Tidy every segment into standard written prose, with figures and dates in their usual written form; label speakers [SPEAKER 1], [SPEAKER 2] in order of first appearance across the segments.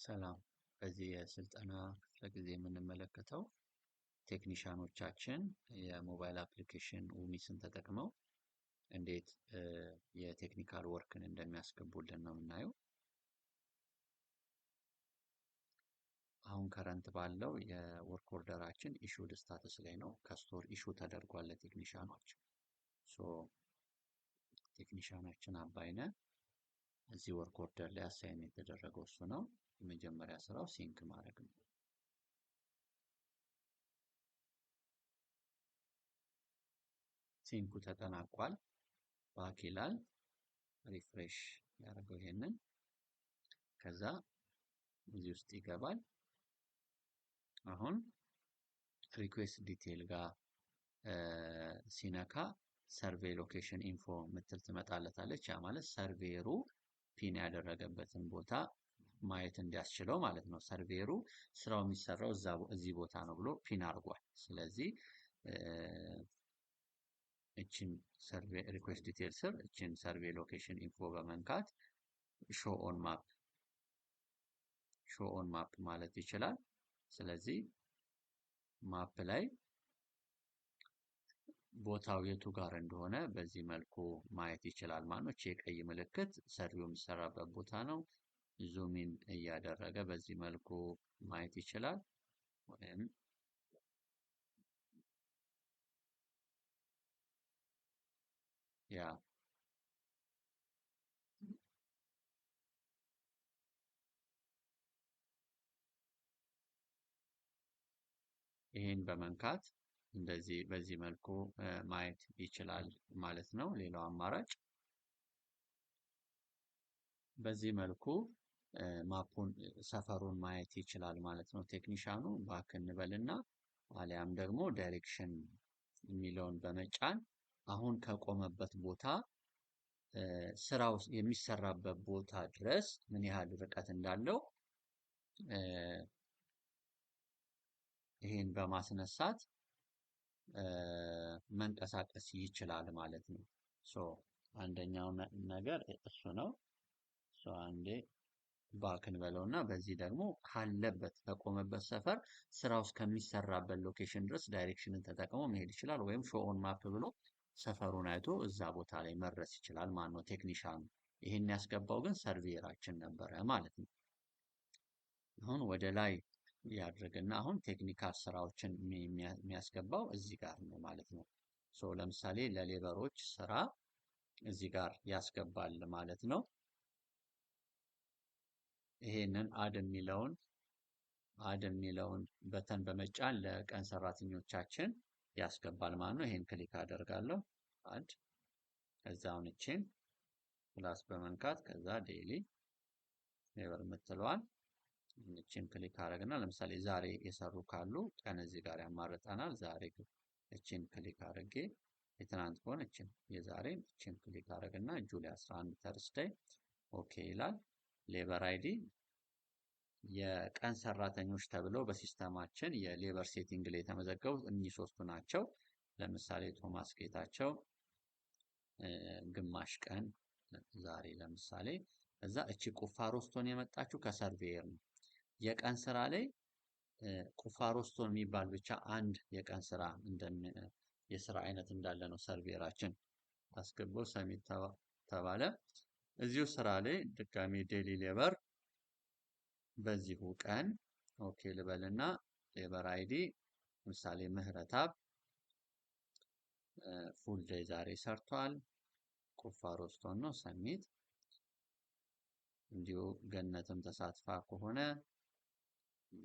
[SPEAKER 1] ሰላም። በዚህ የስልጠና ክፍለ ጊዜ የምንመለከተው ቴክኒሻኖቻችን የሞባይል አፕሊኬሽን ኡሚስን ተጠቅመው እንዴት የቴክኒካል ወርክን እንደሚያስገቡልን ነው የምናየው። አሁን ከረንት ባለው የወርክ ኦርደራችን ኢሹድ ስታተስ ላይ ነው። ከስቶር ኢሹ ተደርጓል ለቴክኒሻኖች። ቴክኒሻናችን አባይነ እዚህ ወርክ ኦርደር ላይ አሳይን የተደረገው እሱ ነው። የመጀመሪያ ስራው ሲንክ ማድረግ ነው። ሲንኩ ተጠናቋል። ባክ ይላል። ሪፍሬሽ ያደርገው ይሄንን። ከዛ እዚህ ውስጥ ይገባል። አሁን ሪኩዌስት ዲቴይል ጋር ሲነካ ሰርቬይ ሎኬሽን ኢንፎ ምትል ትመጣለታለች። ያ ማለት ሰርቬሩ ፒን ያደረገበትን ቦታ ማየት እንዲያስችለው ማለት ነው። ሰርቬሩ ስራው የሚሰራው እዚህ ቦታ ነው ብሎ ፒን አድርጓል። ስለዚህ እችን ሰርቬይ ሪኩዌስት ዲቴይል ስር እችን ሰርቬይ ሎኬሽን ኢንፎ በመንካት ሾው ኦን ማፕ ማለት ይችላል። ስለዚህ ማፕ ላይ ቦታው የቱ ጋር እንደሆነ በዚህ መልኩ ማየት ይችላል ማለት ነው። የቀይ ምልክት ሰርቬው የሚሰራበት ቦታ ነው። ዙሚን እያደረገ በዚህ መልኩ ማየት ይችላል። ወይም ያ ይሄን በመንካት እንደዚህ በዚህ መልኩ ማየት ይችላል ማለት ነው። ሌላው አማራጭ በዚህ መልኩ ማፑን ሰፈሩን ማየት ይችላል ማለት ነው። ቴክኒሻኑ ባክ እንበልና አሊያም ደግሞ ዳይሬክሽን የሚለውን በመጫን አሁን ከቆመበት ቦታ ስራው የሚሰራበት ቦታ ድረስ ምን ያህል ርቀት እንዳለው ይሄን በማስነሳት መንቀሳቀስ ይችላል ማለት ነው። አንደኛው ነገር እሱ ነው። አንዴ ባክ እንበለውና በዚህ ደግሞ ካለበት ከቆመበት ሰፈር ስራው እስከሚሰራበት ሎኬሽን ድረስ ዳይሬክሽንን ተጠቅሞ መሄድ ይችላል። ወይም ሾው ኦን ማፕ ብሎ ሰፈሩን አይቶ እዛ ቦታ ላይ መድረስ ይችላል ማለት ነው ቴክኒሻኑ። ይሄን ያስገባው ግን ሰርቬራችን ነበረ ማለት ነው። አሁን ወደ ላይ ያድርግና አሁን ቴክኒካል ስራዎችን የሚያስገባው እዚህ ጋር ነው ማለት ነው። ለምሳሌ ለሌበሮች ስራ እዚህ ጋር ያስገባል ማለት ነው። ይሄንን አድ የሚለውን በተን በመጫን ለቀን ሰራተኞቻችን ያስገባል ማለት ነው። ይሄን ክሊክ አደርጋለሁ። አድ ከዛውን እቺን ፕላስ በመንካት ከዛ ዴይሊ ሌበር የምትለዋል እቺን ክሊክ አደረግና ለምሳሌ ዛሬ የሰሩ ካሉ ቀን እዚህ ጋር ያማርጠናል። ዛሬ እቺን ክሊክ አድርጌ የትናንት ከሆነ እቺን የዛሬን እቺን ክሊክ አደረግና ጁላይ 11 ተርስዴይ ኦኬ ይላል። ሌበር አይዲ የቀን ሰራተኞች ተብለው በሲስተማችን የሌበር ሴቲንግ ላይ የተመዘገቡት እኚህ ሶስቱ ናቸው። ለምሳሌ ቶማስ ጌታቸው ግማሽ ቀን ዛሬ ለምሳሌ እዛ እቺ ቁፋሮ ስቶን የመጣችው ከሰርቬየር ነው። የቀን ስራ ላይ ቁፋሮ ስቶን የሚባል ብቻ አንድ የቀን ስራ የስራ አይነት እንዳለ ነው ሰርቬራችን አስገቦ ሰሚት ተባለ። እዚሁ ስራ ላይ ድጋሚ ዴሊ ሌበር በዚሁ ቀን ኦኬ ልበልና ሌበር አይዲ ምሳሌ ምህረታብ ፉል ዴይ ዛሬ ሰርቷል። ቁፋሮ ስቶን ነው ሰሚት። እንዲሁ ገነትም ተሳትፋ ከሆነ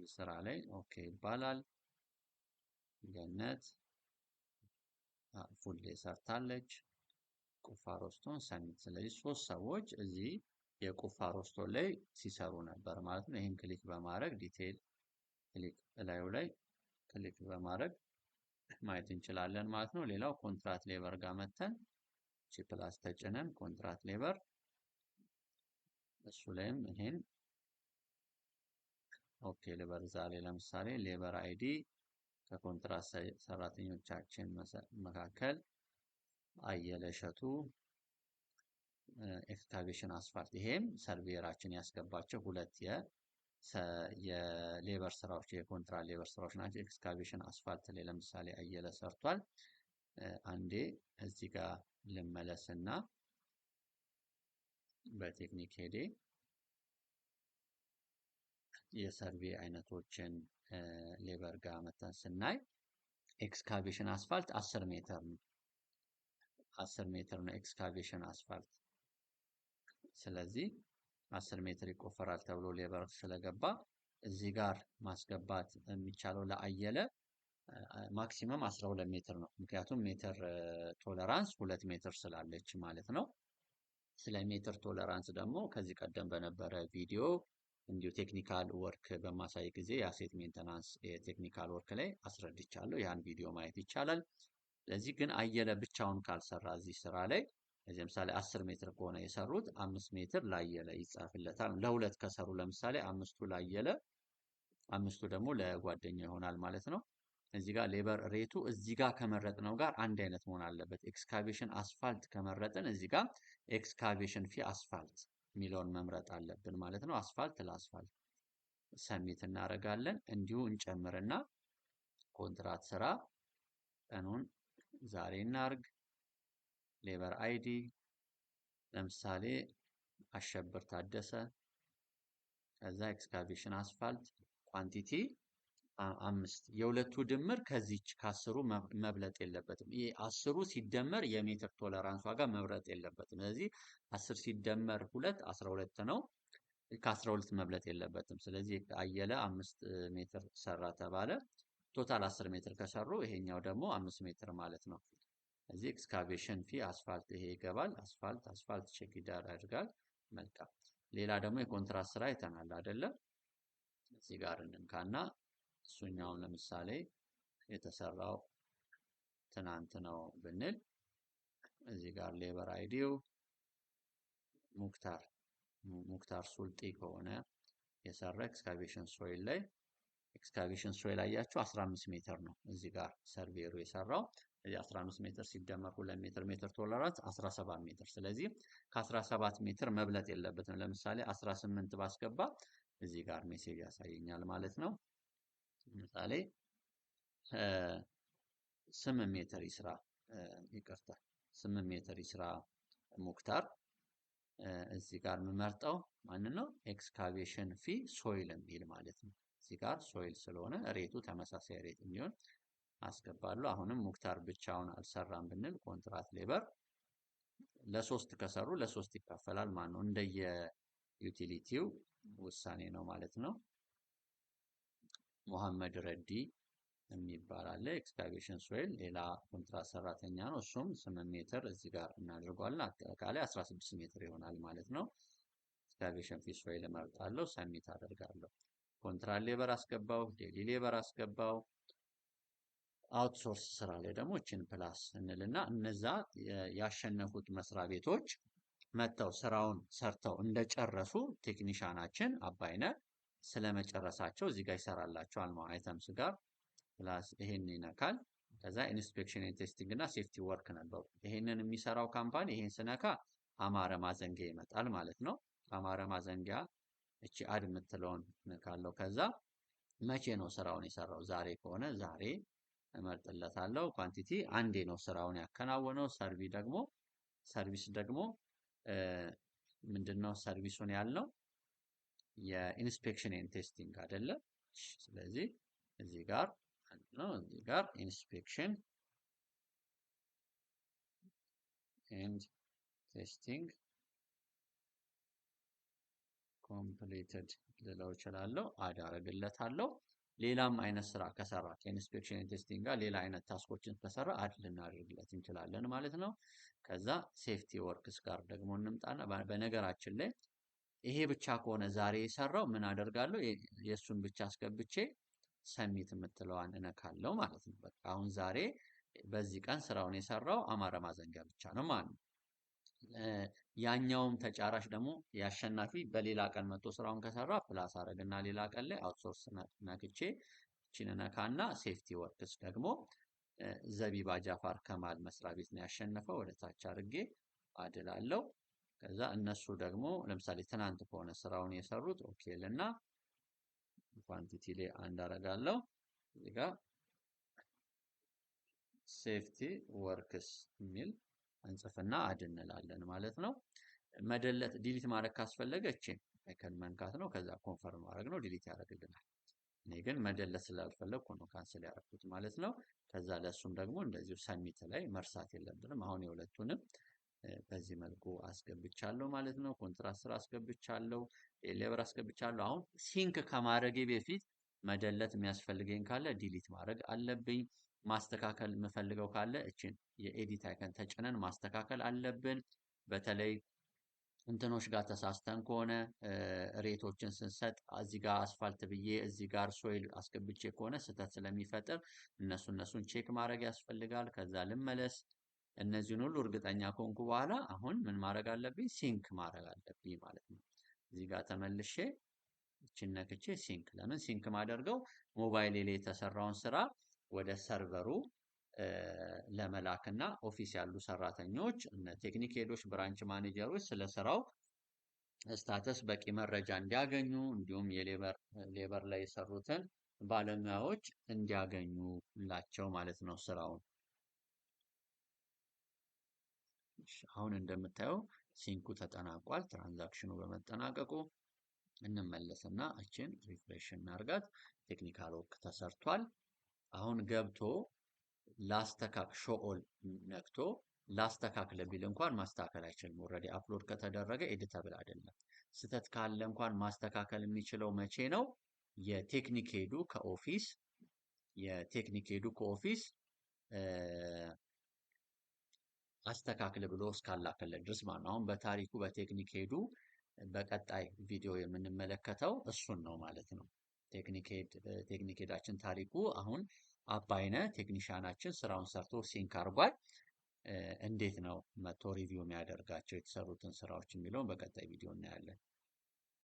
[SPEAKER 1] ስራ ላይ ኦኬ ይባላል። ገነት ፉል ዴይ ሰርታለች። ቁፋሮ ስቶን ሰሚት። ስለዚህ ሶስት ሰዎች እዚህ የቁፋሮ ስቶን ላይ ሲሰሩ ነበር ማለት ነው። ይህን ክሊክ በማድረግ ዲቴይል ክሊክ ላዩ ላይ ክሊክ በማድረግ ማየት እንችላለን ማለት ነው። ሌላው ኮንትራት ሌበር ጋር መተን ቺ ፕላስ ተጭነን ኮንትራት ሌበር እሱ ላይም ይሄን ኦኬ ልበል። ዛሬ ለምሳሌ ሌበር አይዲ ከኮንትራት ሰራተኞቻችን መካከል አየለ እሸቱ ኤክስካቬሽን አስፋልት ይሄም ሰርቬራችን ያስገባቸው ሁለት የሌበር ስራዎች የኮንትራት ሌበር ስራዎች ናቸው። ኤክስካቬሽን አስፋልት ላይ ለምሳሌ አየለ ሰርቷል። አንዴ እዚህ ጋር ልመለስና በቴክኒክ ሄዴ የሰርቬ አይነቶችን ሌበር ጋር መተን ስናይ ኤክስካቬሽን አስፋልት 10 ሜትር ነው። 10 ሜትር ነው ኤክስካቬሽን አስፋልት። ስለዚህ 10 ሜትር ይቆፈራል ተብሎ ሌበር ስለገባ እዚህ ጋር ማስገባት የሚቻለው ለአየለ ማክሲመም 12 ሜትር ነው። ምክንያቱም ሜትር ቶለራንስ 2 ሜትር ስላለች ማለት ነው። ስለ ሜትር ቶለራንስ ደግሞ ከዚህ ቀደም በነበረ ቪዲዮ እንዲሁ ቴክኒካል ወርክ በማሳይ ጊዜ የአሴት ሜንተናንስ የቴክኒካል ወርክ ላይ አስረድቻለሁ። ያን ቪዲዮ ማየት ይቻላል። ለዚህ ግን አየለ ብቻውን ካልሰራ እዚህ ስራ ላይ ለምሳሌ 10 ሜትር ከሆነ የሰሩት 5 ሜትር ላየለ ይጻፍለታል። ለሁለት ከሰሩ ለምሳሌ 5ቱ ላየለ 5ቱ ደግሞ ለጓደኛ ይሆናል ማለት ነው። እዚህ ጋር ሌበር ሬቱ እዚህ ጋር ከመረጥነው ጋር አንድ አይነት መሆን አለበት። ኤክስካቬሽን አስፋልት ከመረጥን እዚህ ጋር ኤክስካቬሽን ፊ አስፋልት የሚለውን መምረጥ አለብን ማለት ነው። አስፋልት ለአስፋልት ሰሚት እናደርጋለን። እንዲሁ እንጨምርና ኮንትራት ስራ ቀኑን ዛሬ እናርግ። ሌበር አይዲ ለምሳሌ አሸብር ታደሰ። ከዛ ኤክስካቬሽን አስፋልት ኳንቲቲ 5 የሁለቱ ድምር ከዚች ከ10ሩ መብለጥ የለበትም። ይሄ 10ሩ ሲደመር የሜትር ቶለራንስ ዋጋ መብለጥ የለበትም። ስለዚህ 10 ሲደመር 2 12 ነው። ከ12 መብለጥ የለበትም። ስለዚህ አየለ 5 ሜትር ሰራ ተባለ። ቶታል 10 ሜትር ከሰሩ ይሄኛው ደግሞ 5 ሜትር ማለት ነው። እዚህ ኤክስካቬሽን ፊ አስፋልት ይሄ ይገባል። አስፋልት ቼክ ያደርጋል። መልካም። ሌላ ደግሞ የኮንትራት ስራ አይተናል አይደለ? እዚህ ጋር እንንካና እሱኛውን ለምሳሌ የተሰራው ትናንት ነው ብንል እዚህ ጋር ሌበር አይዲው ሙክታር ሱልጢ ከሆነ የሰራ ኤክስካቬሽን ሶይል ላይ ኤክስካቬሽን ሶይል አያችሁ 15 ሜትር ነው። እዚህ ጋር ሰርቬሩ የሰራው 15 ሜትር ሲደመር 2 ሜትር ሜትር ቶለራንስ 17 ሜትር። ስለዚህ ከ17 ሜትር መብለጥ የለበትም። ለምሳሌ 18 ባስገባ እዚህ ጋር ሜሴጅ ያሳየኛል ማለት ነው። ለምሳሌ 8 ሜትር ይስራ፣ ይቅርታ 8 ሜትር ይስራ ሙክታር። እዚህ ጋር የምመርጠው ማንን ነው? ኤክስካቬሽን ፊ ሶይል የሚል ማለት ነው። እዚህ ጋር ሶይል ስለሆነ ሬቱ ተመሳሳይ ሬት እንዲሆን አስገባለሁ። አሁንም ሙክታር ብቻውን አልሰራም ብንል ኮንትራት ሌበር ለሶስት ከሰሩ ለሶስት ይካፈላል ማለት ነው። እንደየ ዩቲሊቲው ውሳኔ ነው ማለት ነው። መሐመድ ረዲ የሚባል አለ። ኤክስካቬሽን ሶይል ሌላ ኮንትራት ሰራተኛ ነው። እሱም 8 ሜትር እዚህ ጋር እናደርገዋለን። አጠቃላይ 16 ሜትር ይሆናል ማለት ነው። ኤክስካቬሽን ፊ ሶይል እመርጣለሁ፣ ሰሚት አደርጋለሁ። ኮንትራት ሌበር አስገባው፣ ዴሊ ሌበር አስገባው። አውትሶርስ ስራ ላይ ደግሞ እችን ፕላስ እንልና እነዛ ያሸነፉት መስሪያ ቤቶች መጥተው ስራውን ሰርተው እንደጨረሱ ቴክኒሻናችን አባይነህ ስለመጨረሳቸው እዚህ ጋር ይሰራላቸዋል ማለት አይተምስ ጋር ፕላስ ይሄን ይነካል። ከዛ ኢንስፔክሽን ኤንድ ቴስቲንግ እና ሴፍቲ ወርክ ነበሩ። ይሄንን የሚሰራው ካምፓኒ ይሄን ስነካ አማረ ማዘንጊያ ይመጣል ማለት ነው። አማረ ማዘንጊያ እቺ አድ የምትለውን ነካለው። ከዛ መቼ ነው ስራውን የሰራው? ዛሬ ከሆነ ዛሬ እመርጥለታለሁ። ኳንቲቲ አንዴ ነው ስራውን ያከናወነው። ሰርቪስ ደግሞ ምንድነው ሰርቪሱን ያልነው የኢንስፔክሽን ኤንድ ቴስቲንግ አይደለ? ስለዚህ እዚህ ጋር ነው እዚህ ጋር ኢንስፔክሽን ኤንድ ቴስቲንግ ኮምፕሊትድ ልለው እችላለሁ። አድ አደርግለታለሁ። ሌላም አይነት ስራ ከሰራ ከኢንስፔክሽን ኤንድ ቴስቲንግ ጋር ሌላ አይነት ታስኮችን ከሰራ አድ ልናደርግለት እንችላለን ማለት ነው። ከዛ ሴፍቲ ወርክስ ጋር ደግሞ እንምጣና በነገራችን ላይ ይሄ ብቻ ከሆነ ዛሬ የሰራው ምን አደርጋለሁ? የእሱን ብቻ አስገብቼ ሰሚት የምትለዋን እነካለው ማለት ነው። በቃ አሁን ዛሬ በዚህ ቀን ስራውን የሰራው አማረ ማዘንጊያ ብቻ ነው ማለት ነው። ያኛውም ተጫራሽ ደግሞ ያሸናፊ በሌላ ቀን መጥቶ ስራውን ከሰራ ፕላስ አረግና ሌላ ቀን ላይ አውትሶርስ ነክቼ እቺን ነካና ሴፍቲ ወርክስ ደግሞ ዘቢባ ጃፋር ከማል መስሪያ ቤት ነው ያሸነፈው። ወደ ታች አድርጌ አድላለው። ከዛ እነሱ ደግሞ ለምሳሌ ትናንት ከሆነ ስራውን የሰሩት ኦኬ ልና ኳንቲቲ ላይ አንድ አደርጋለሁ። እዚህ ጋር ሴፍቲ ወርክስ የሚል እንጽፍና አድ እንላለን ማለት ነው። መደለት ዲሊት ማድረግ ካስፈለገ እቺን አይከን መንካት ነው። ከዛ ኮንፈርም ማድረግ ነው። ዲሊት ያደርግልናል። እኔ ግን መደለት ስላልፈለግኩ ነው ካንስል ያደረኩት ማለት ነው። ከዛ ለእሱም ደግሞ እንደዚሁ ሰሚት ላይ መርሳት የለብንም። አሁን የሁለቱንም በዚህ መልኩ አስገብቻለሁ ማለት ነው። ኮንትራት ስራ አስገብቻለሁ፣ ሌበር አስገብቻለሁ። አሁን ሲንክ ከማድረጌ በፊት መደለት የሚያስፈልገኝ ካለ ዲሊት ማድረግ አለብኝ። ማስተካከል የምፈልገው ካለ እችን የኤዲት አይከን ተጭነን ማስተካከል አለብን። በተለይ እንትኖች ጋር ተሳስተን ከሆነ ሬቶችን ስንሰጥ እዚህ ጋር አስፋልት ብዬ እዚህ ጋር ሶይል አስገብቼ ከሆነ ስህተት ስለሚፈጥር እነሱን ቼክ ማድረግ ያስፈልጋል። ከዛ ልመለስ። እነዚህን ሁሉ እርግጠኛ ከሆንኩ በኋላ አሁን ምን ማድረግ አለብኝ? ሲንክ ማድረግ አለብኝ ማለት ነው። እዚህ ጋር ተመልሼ እችን ነክቼ ሲንክ። ለምን ሲንክ ማደርገው ሞባይል ላይ የተሰራውን ስራ ወደ ሰርቨሩ ለመላክና ኦፊስ ያሉ ሰራተኞች እነ ቴክኒክ ሄዶች፣ ብራንች ማኔጀሮች ስለ ስራው ስታተስ በቂ መረጃ እንዲያገኙ እንዲሁም ሌበር ላይ የሰሩትን ባለሙያዎች እንዲያገኙላቸው ማለት ነው ስራውን። አሁን እንደምታየው ሲንኩ ተጠናቋል። ትራንዛክሽኑ በመጠናቀቁ እንመለስና እችን ሪፍሬሽ እናርጋት። ቴክኒካል ወርክ ተሰርቷል። አሁን ገብቶ ላስተካክ ሾኦል ነክቶ ላስተካክለ ቢል እንኳን ማስተካከል አይችልም። ኦልሬዲ አፕሎድ ከተደረገ ኤዲተብል አይደለም። ስህተት ካለ እንኳን ማስተካከል የሚችለው መቼ ነው? የቴክኒክ ሄዱ ከኦፊስ አስተካክል ብሎ እስካላከለት ድረስ ማለት ነው። አሁን በታሪኩ በቴክኒክ ሄዱ በቀጣይ ቪዲዮ የምንመለከተው እሱን ነው ማለት ነው። ቴክኒክ ሄዳችን ታሪኩ አሁን አባይነ ቴክኒሻናችን ስራውን ሰርቶ ሲንክ አርጓል። እንዴት ነው መቶ ሪቪው የሚያደርጋቸው የተሰሩትን ስራዎች የሚለውን በቀጣይ ቪዲዮ እናያለን።